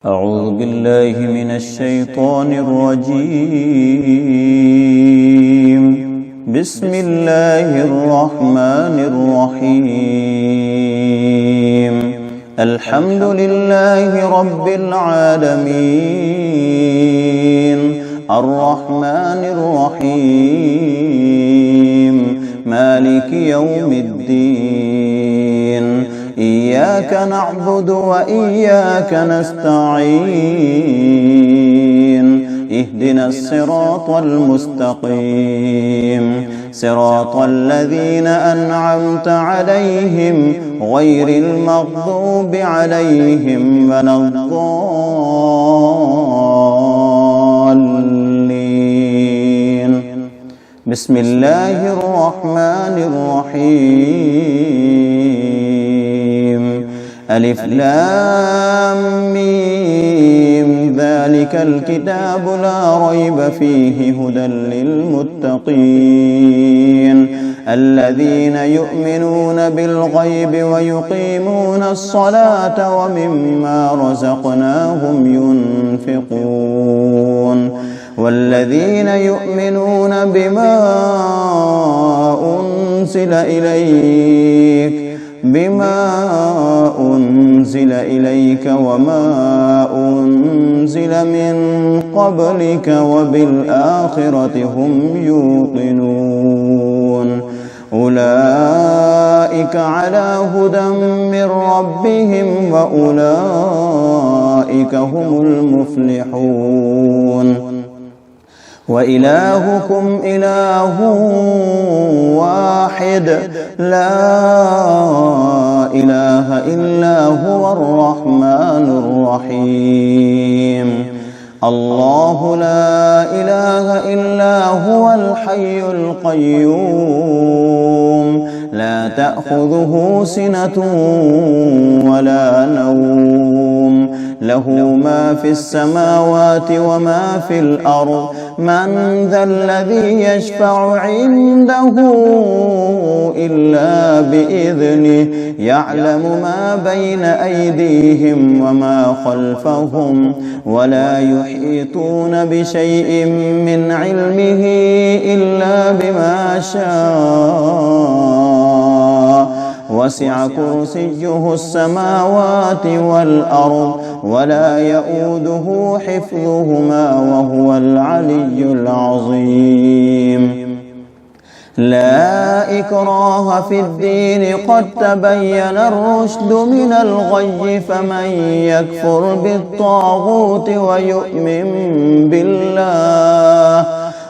أعوذ بالله من الشيطان الرجيم. بسم الله الرحمن الرحيم. الحمد لله رب العالمين، الرحمن الرحيم، مالك يوم الدين. إياك نعبد وإياك نستعين. اهدنا الصراط المستقيم، صراط الذين أنعمت عليهم غير المغضوب عليهم ولا الضالين. بسم الله الرحمن الرحيم. ألف لام ميم، ذلك الكتاب لا ريب فيه هدى للمتقين الذين يؤمنون بالغيب ويقيمون الصلاة ومما رزقناهم ينفقون والذين يؤمنون بما أنزل إليك وما أنزل من قبلك وبالآخرة هم يوقنون. أولئك على هدى من ربهم وأولئك هم المفلحون. وإلهكم إله واحد لا إله إلا هو الرحمن الرحيم. الله لا إله إلا هو الحي القيوم، لا تأخذه سنة ولا نوم، له ما في السماوات وما في الأرض. من ذا الذي يشفع عنده إلا بإذنه، يعلم ما بين أيديهم وما خلفهم، ولا يحيطون بشيء من علمه إلا بما شاء. وسع كرسيه السماوات والأرض ولا يؤوده حفظهما وهو العلي العظيم. لا إكراه في الدين، قد تبين الرشد من الغي، فمن يكفر بالطاغوت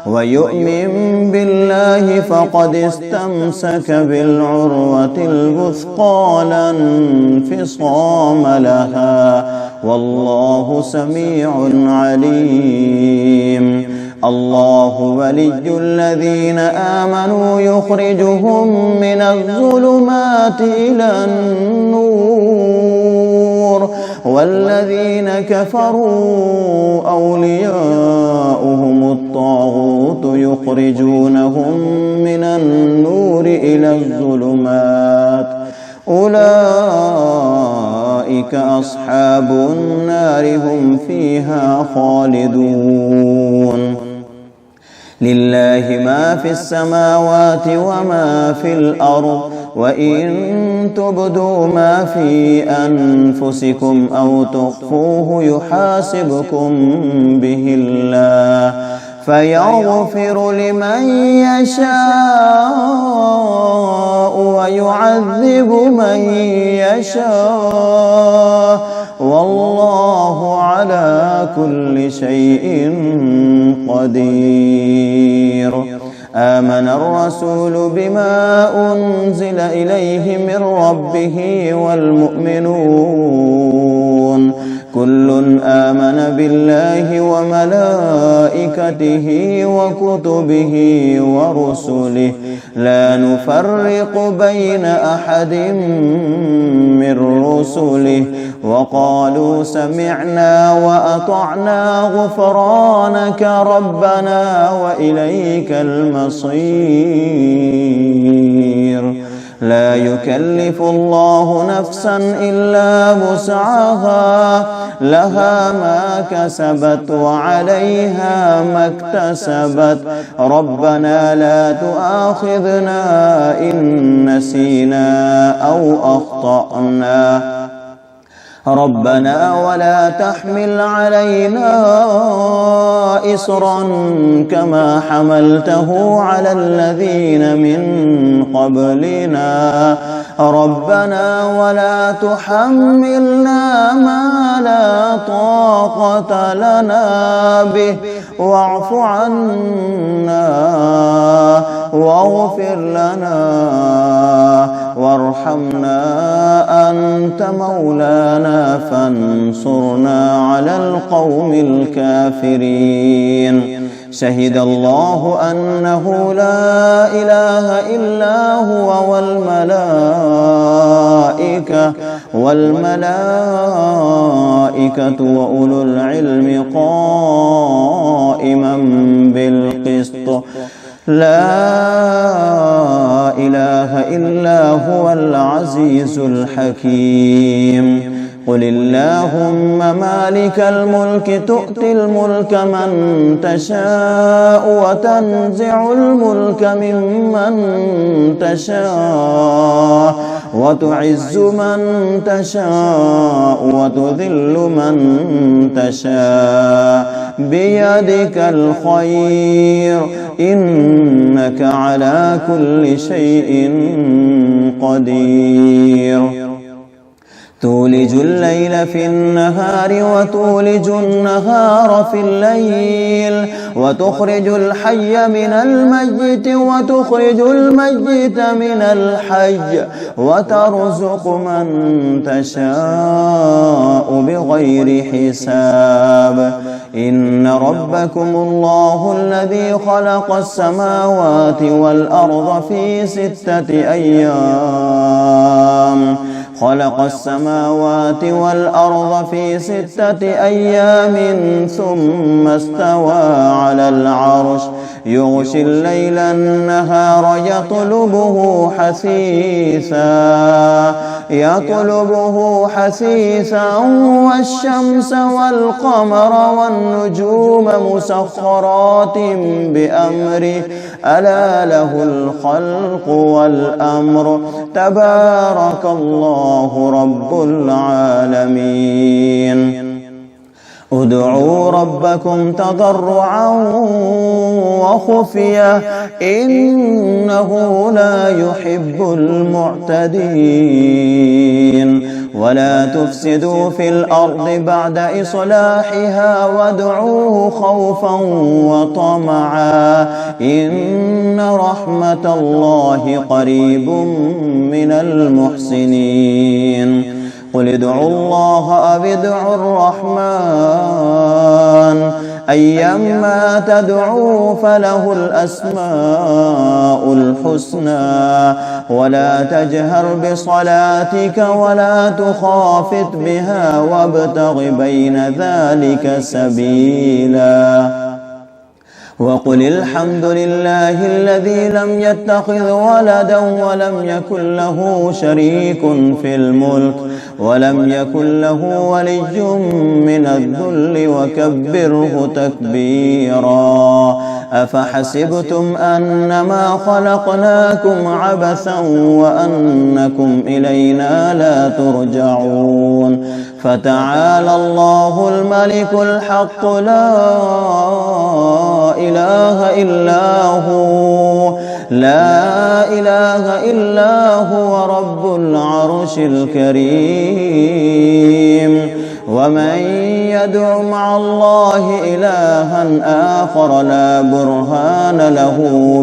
ويؤمن بالله فقد استمسك بالعروة الوثقى لا انفصام لها، والله سميع عليم. الله ولي الذين آمنوا يخرجهم من الظلمات إلى النور، والذين كفروا أولياؤهم الطاغوت يخرجونهم من النور إلى الظلمات. أولئك أصحاب النار هم فيها خالدون. لله ما في السماوات وما في الأرض، وإن تبدوا ما في أنفسكم أو تخفوه يحاسبكم به الله، فيغفر لمن يشاء ويعذب من يشاء، والله على كل شيء قدير. آمن الرسول بما أنزل إليه من ربه والمؤمنون كل آمن بالله وملائكته وكتبه ورسله، لا نفرق بين أحد من رسله، وقالوا سمعنا وأطعنا غفرانك ربنا وإليك المصير. لا يكلف الله نفسا إلا وسعها، لها ما كسبت وعليها ما اكتسبت. ربنا لا تؤاخذنا إن نسينا أو أخطأنا. ربنا ولا تحمل علينا إصرا كما حملته على الذين من قبلنا. ربنا ولا تحملنا ما لا طاقة لنا به، واعف عنا واغفر لنا وارحمنا، أنت مولانا فانصرنا على القوم الكافرين. شهد الله أنه لا إله إلا هو والملائكة وأولو العلم قائما بالقسط. لا إله إلا هو العزيز الحكيم. قل اللهم مالك الملك تؤتي الملك من تشاء وتنزع الملك ممن تشاء وتعز من تشاء وتذل من تشاء بيدك الخير، إنك على كل شيء قدير. تولج الليل في النهار وتولج النهار في الليل، وتخرج الحي من الميت وتخرج الميت من الحي، وترزق من تشاء بغير حساب. إن ربكم الله الذي خلق السماوات والأرض في 6 أيام. خلق السماوات والأرض في 6 أيام ثم استوى على العرش، يغشي الليل النهار يطلبه حثيثا والشمس والقمر والنجوم مسخرات بأمره، ألا له الخلق والأمر، تبارك الله رب العالمين. ادعوا ربكم تضرعا وخفية إنه لا يحب المعتدين. ولا تفسدوا في الأرض بعد إصلاحها وادعوه خوفا وطمعا إن رحمة الله قريب من المحسنين. قل ادعوا الله أو ادعوا الرحمن أيما تدعوا فله الأسماء الحسنى. ولا تجهر بصلاتك ولا تخافت بها وابتغ بين ذلك سبيلا. وقل الحمد لله الذي لم يتخذ ولدا ولم يكن له شريك في الملك ولم يكن له ولي من الذل وكبره تكبيرا. أفحسبتم أنما خلقناكم عبثا وأنكم إلينا لا ترجعون. فتعالى الله الملك الحق لا إله إلا هو رب العرش الكريم. ومن يدع مع الله إلها آخر لا برهان له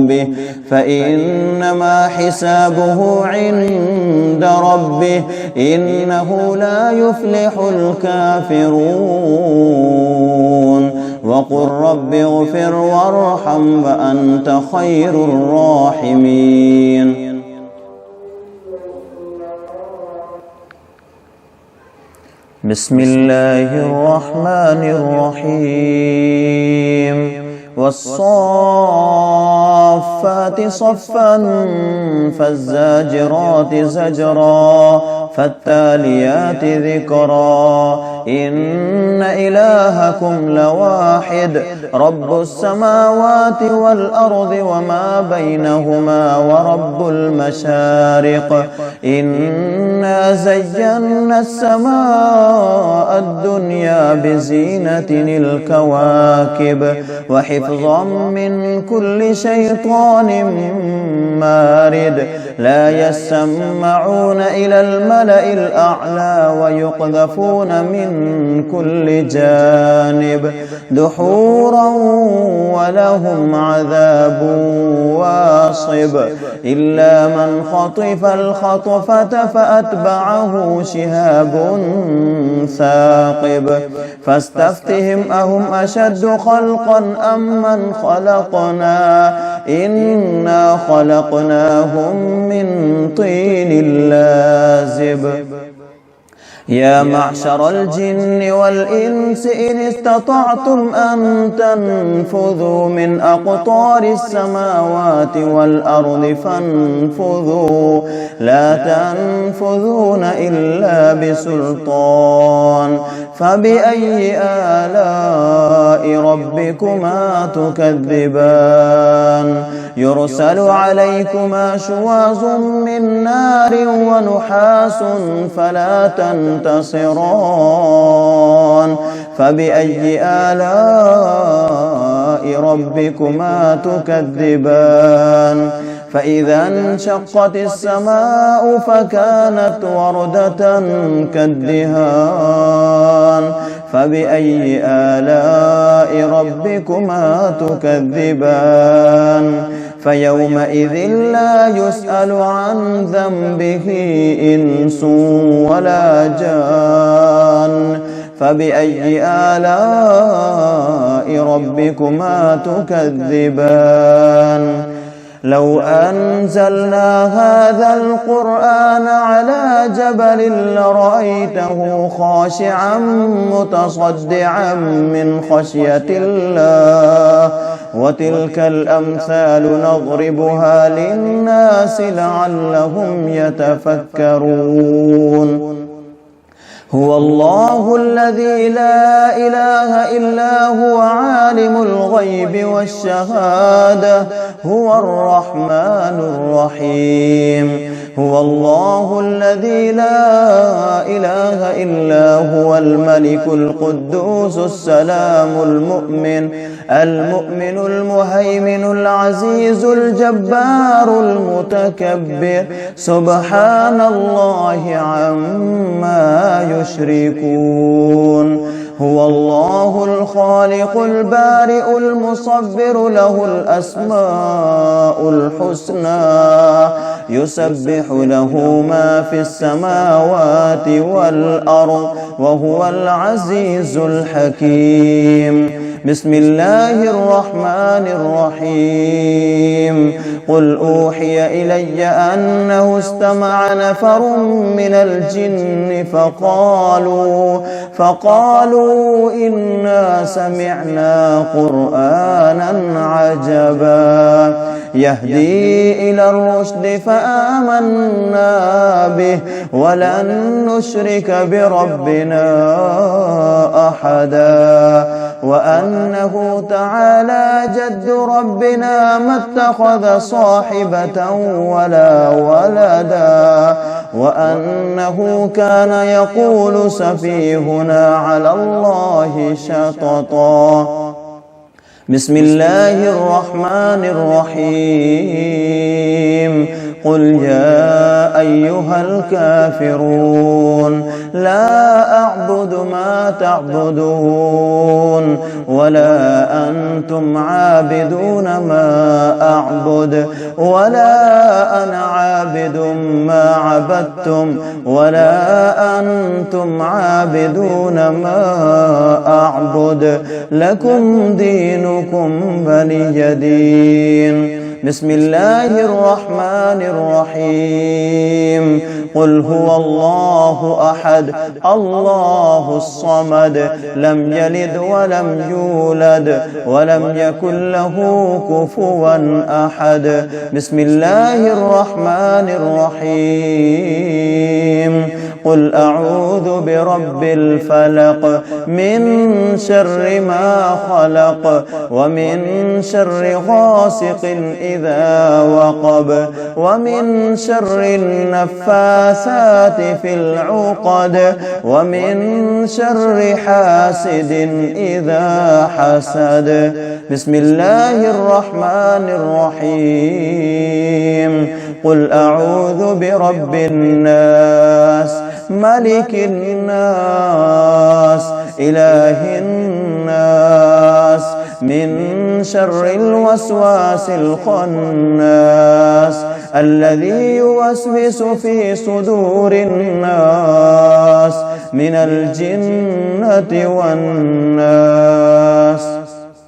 به فإنما حسابه عند ربه إنه لا يفلح الكافرون. وقل رب اغفر وارحم وأنت خير الراحمين. بسم الله الرحمن الرحيم. والصافات صفا فالزاجرات زجرا فالتاليات ذكرا إن إلهكم لواحد رب السماوات والأرض وما بينهما ورب المشارق إنا زينا السماء الدنيا بزينة الكواكب وحفظا من كل شيطان مارد لا يسمعون إلى الملأ الأعلى ويقذفون من كل جانب دحورا ولهم عذاب واصب إلا من خطف الخطفة فأتبعه شهاب ثاقب فاستفتهم أهم أشد خلقا أم من خلقنا إنا خلقناهم من طين لازب يا معشر الجن والإنس إن استطعتم أن تنفذوا من أقطار السماوات والأرض فانفذوا لا تنفذون إلا بسلطان فبأي آلاء ربكما تكذبان يرسل عليكما شواظ من نار ونحاس فلا تنتصران فبأي آلاء ربكما تكذبان فإذا انشقت السماء فكانت وردة كالدهان فبأي آلاء ربكما تكذبان فيومئذ لا يسأل عن ذنبه إنس ولا جان فبأي آلاء ربكما تكذبان لو أنزلنا هذا القرآن على جبل لرأيته خاشعا متصدعا من خشية الله وتلك الأمثال نضربها للناس لعلهم يتفكرون هو الله الذي لا إله إلا هو عالم الغيب والشهادة هو الرحمن الرحيم هو الله الذي لا إله إلا هو الملك القدوس السلام المؤمن المهيمن العزيز الجبار المتكبر سبحان الله عما يشركون هو الله الخالق البارئ المصور له الأسماء الحسنى يسبح له ما في السماوات والأرض وهو العزيز الحكيم بسم الله الرحمن الرحيم قل أوحي إلي أنه استمع نفر من الجن فقالوا إنا سمعنا قرآنا عجبا يهدي إلى الرشد فآمنا به ولن نشرك بربنا أحدا وأنه تعالى جد ربنا ما اتخذ صاحبة ولا ولدا وأنه كان يقول سفيهنا على الله شططا بسم الله الرحمن الرحيم قل يا أيها الكافرون لا أعبد ما تعبدون ولا أنتم عابدون ما أعبد ولا أنا عابد ما عبدتم ولا أنتم عابدون ما أعبد لكم دينكم ولي دين بسم الله الرحمن الرحيم قل هو الله أحد الله الصمد لم يلد ولم يولد ولم يكن له كفوا أحد بسم الله الرحمن الرحيم قل أعوذ برب الفلق من شر ما خلق ومن شر غاسق إذا وقب ومن شر النفاثات في العقد ومن شر حاسد إذا حسد بسم الله الرحمن الرحيم قل أعوذ برب الناس ملك الناس إله الناس من شر الوسواس الخناس الذي يوسوس في صدور الناس من الجنة والناس.